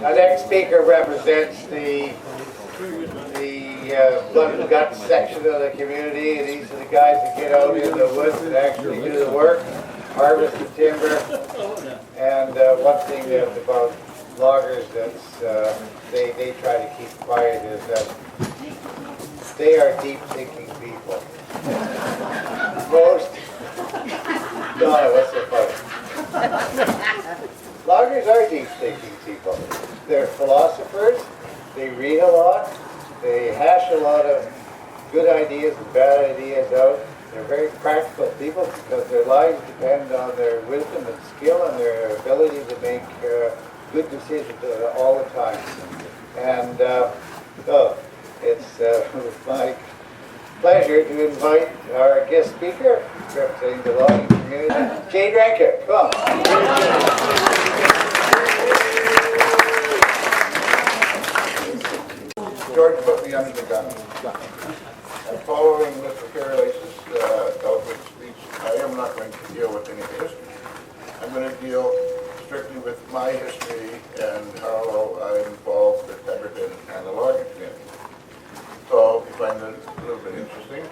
Our next speaker represents the blood and guts section of the community. These are the guys that get out in the woods and actually do the work, harvest the timber. And one thing that about loggers that's they try to keep quiet is that they are deep-thinking people. Most. No, what's so funny? Loggers are deep-thinking people. They're philosophers. They read a lot. They hash a lot of good ideas and bad ideas out. They're very practical people because their lives depend on their wisdom and skill and their ability to make good decisions all the time. And so it's my pleasure to invite our guest speaker, representing the logging community, Jay Drenka. Come on. George put me under the gun. And following Mr. Carolice's eloquent speech, I am not going to deal with any history. I'm going to deal strictly with my history and how I'm involved with Pemberton and the logging community. So you find it a little bit interesting.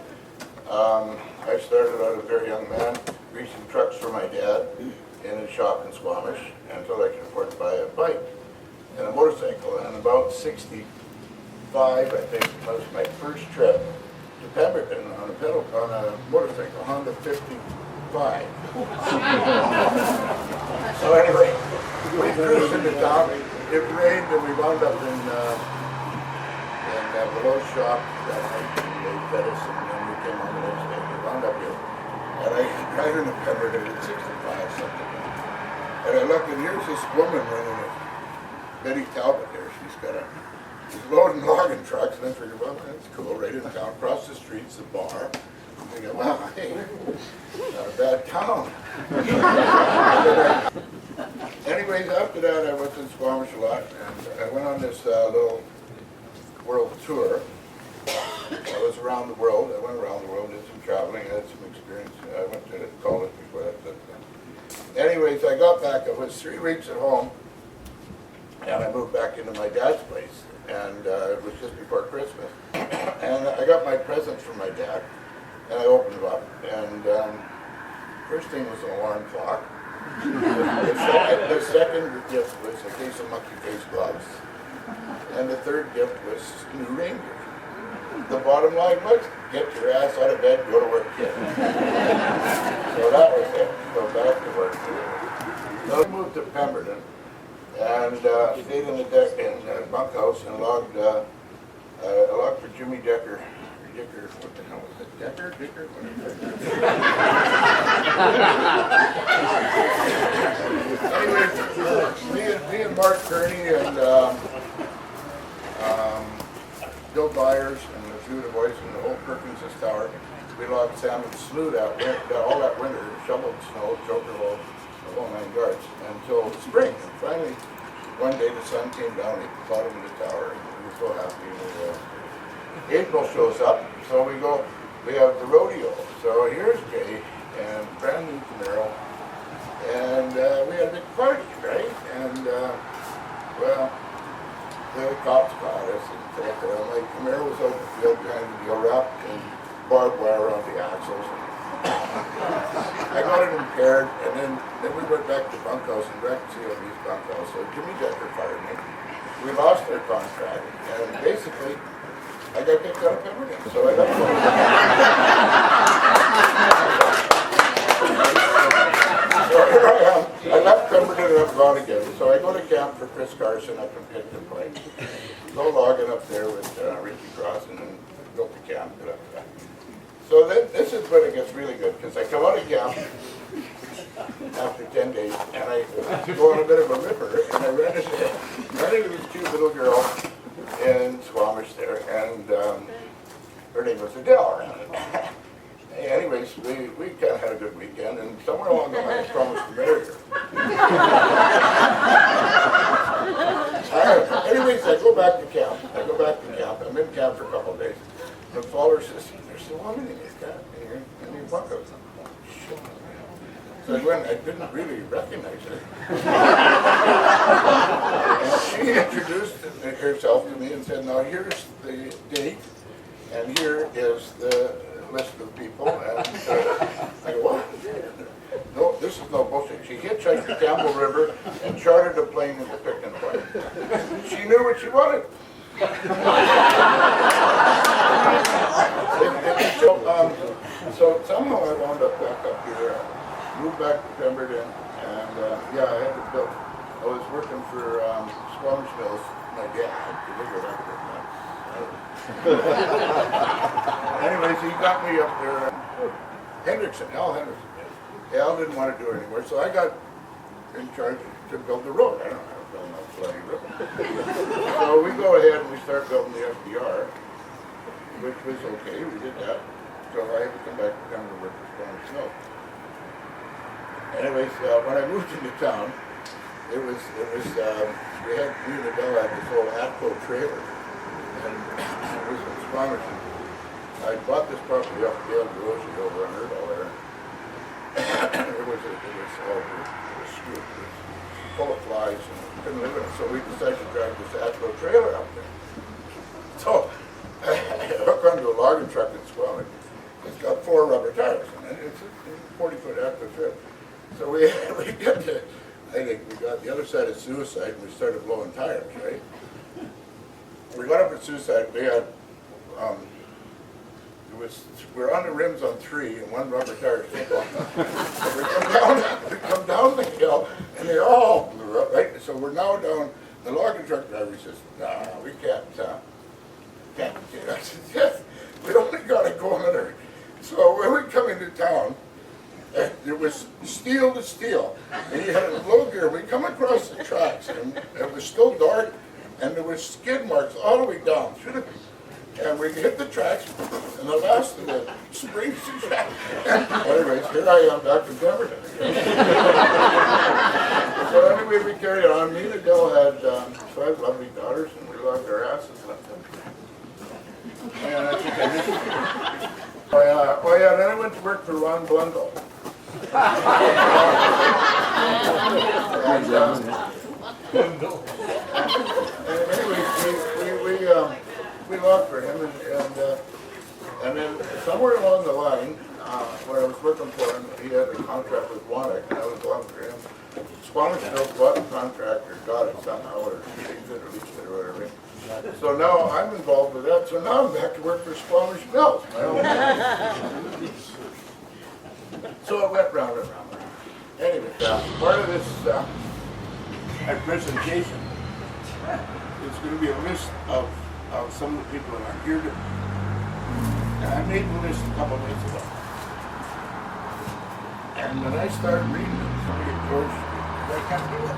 I started out a very young man, greasing trucks for my dad in his shop in Squamish until I could afford to buy a bike and a motorcycle. And about 65, I think, was my first trip to Pemberton on a motorcycle, Honda 55. So anyway, we cruised into town. It rained and we wound up in below shop that night. They fed us and then we came on the next day. We wound up here. And I got into Pemberton at 65 something. And I looked and here's this woman running a Betty Talbot here. She's got a She's loading logging trucks, and I figured, well, that's cool, right in town. Across the street's the bar. And I go, wow, hey, not a bad town. Anyways, after that, I went to Squamish a lot, and I went on this little world tour. I was around the world. I went around the world, did some traveling, I had some experience. I went to college before that. Anyways, I got back. I was 3 weeks at home, and I moved back into my dad's place. And it was just before Christmas. And I got my presents from my dad, and I opened them up. And first thing was an alarm clock. The second gift was a case of monkey face gloves. And the third gift was new reindeer. The bottom line was, get your ass out of bed, go to work, kid. So that was it. Go back to work. So I moved to Pemberton. And stayed in the bunkhouse and logged for Jimmy Decker. What the hell was it? Dicker? Anyway, me and Mark Kearney and Bill Byers and a few of the boys from the old Perkins' tower, we logged salmon slew all that winter, shoveled snow, choker hole, the whole 9 yards until spring. And finally, one day the sun came down at the bottom of the tower, and we were so happy. April shows up, so we have the rodeo. So here's Jay and brand new Camaro, and we had a big party, right? And well, the cops caught us, and my Camaro was out in the field behind the deal wrapped and barbed wire around the axles. I got it impaired, and then we went back to bunkhouse and back to CLB's bunkhouse. So Jimmy Decker fired me. We lost our contract, and basically, I got kicked out of Pemberton. So I left So here I am. I left Pemberton and I'm gone again. So I go to camp for Chris Carson up in Pemberton Point. Go logging up there with Ricky Cross and then built the camp. So then, this is when it gets really good, because I come out of camp after 10 days, and I go on a bit of a river, and I ran into this cute little girl in Squamish there, and her name was Adele. Anyways, we kind of had a good weekend, and somewhere along the line I promised to marry her. Anyways, I go back to camp. I'm in camp for a couple of days. The father says, there's a woman in your bunkhouse. So I go went, I didn't really recognize her. And she introduced herself to me and said, now here's the date, and here is the list of people. And I go, what? No, this is no bullshit. She hitchhiked to Campbell River and chartered a plane into Picton Point. She knew what she wanted. So somehow I wound up back up here, moved back to Pemberton, and yeah, I had to build. I was working for Squamish Mills, my dad, anyways, he got me up there. Al Hendrickson. Al didn't want to do it anymore, so I got in charge to build the road. I don't know how to build no bloody road. So we go ahead and we start building the FDR, which was okay, we did that. So I had to come back to town to work for Squamish Mills. Anyways, when I moved into town, we and Adele had this old Atco trailer, and it was in Squamish. I bought this property off Dale Groshi over on Erdell there. It was screwed. It was full of flies and couldn't live in it. So we decided to drive this Atco trailer out there. So I hook onto a logging truck in Squamish. It's got 4 rubber tires in it. It's a 40-foot Atco trailer. So we got to, I think we got the other side of Suicide and we started blowing tires, right? We got up at Suicide, we had, we're on the rims on 3 and 1 rubber tire still on. So we come down the hill and they all blew up, right? So we're now down, the logging truck driver says, nah, we can't do that. I said, yes, we only got to go another. So when we come into town, it was steel to steel, and you had a low gear. We come across the tracks, and it was still dark, and there was skid marks all the way down through the. And we hit the tracks, and the last of the springs and tracks. Anyways, here I am back in Pemberton. So anyway, we carried on. Me and Adele had 5 lovely daughters, and we logged our asses left them. And I think I missed. Oh yeah, then I went to work for Ron Blundell. Anyway, we logged for him, and then somewhere along the line, when I was working for him, he had a contract with Wannick, and I was logging for him. Squamish Mills bought the contract, or got it somehow, or changed it, or leased it, or whatever. So now I'm involved with that, so now I'm back to work for Squamish Mills, my own. So it went round and round and round. Anyway, part of this presentation is going to be a list of some of the people that are here today. And I made the list a couple of days ago. And when I started reading it, somebody goes, I can't do it.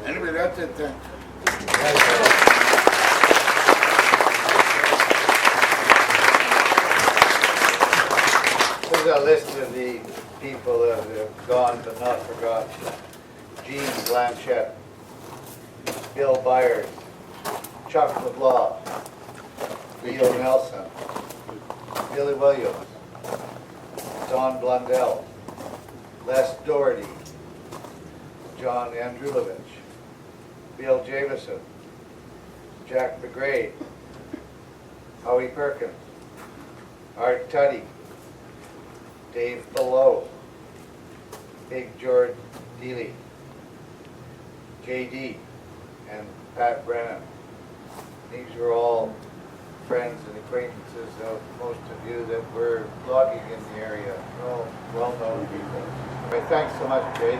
Anyway, that's it then. Here's a list of the people that have gone but not forgotten. Jean Blanchette, Bill Byers, Chuck LeBlanc, Leo Nelson, Billy Williams, Don Blundell, Les Doherty, John Andrulovich, Bill Javison, Jack McGrade, Howie Perkins, Art Tuddy, Dave Below, Big George Dealey, J.D., and Pat Brennan. These were all friends and acquaintances of most of you that were logging in the area, all well-known people. Thanks so much, Jay.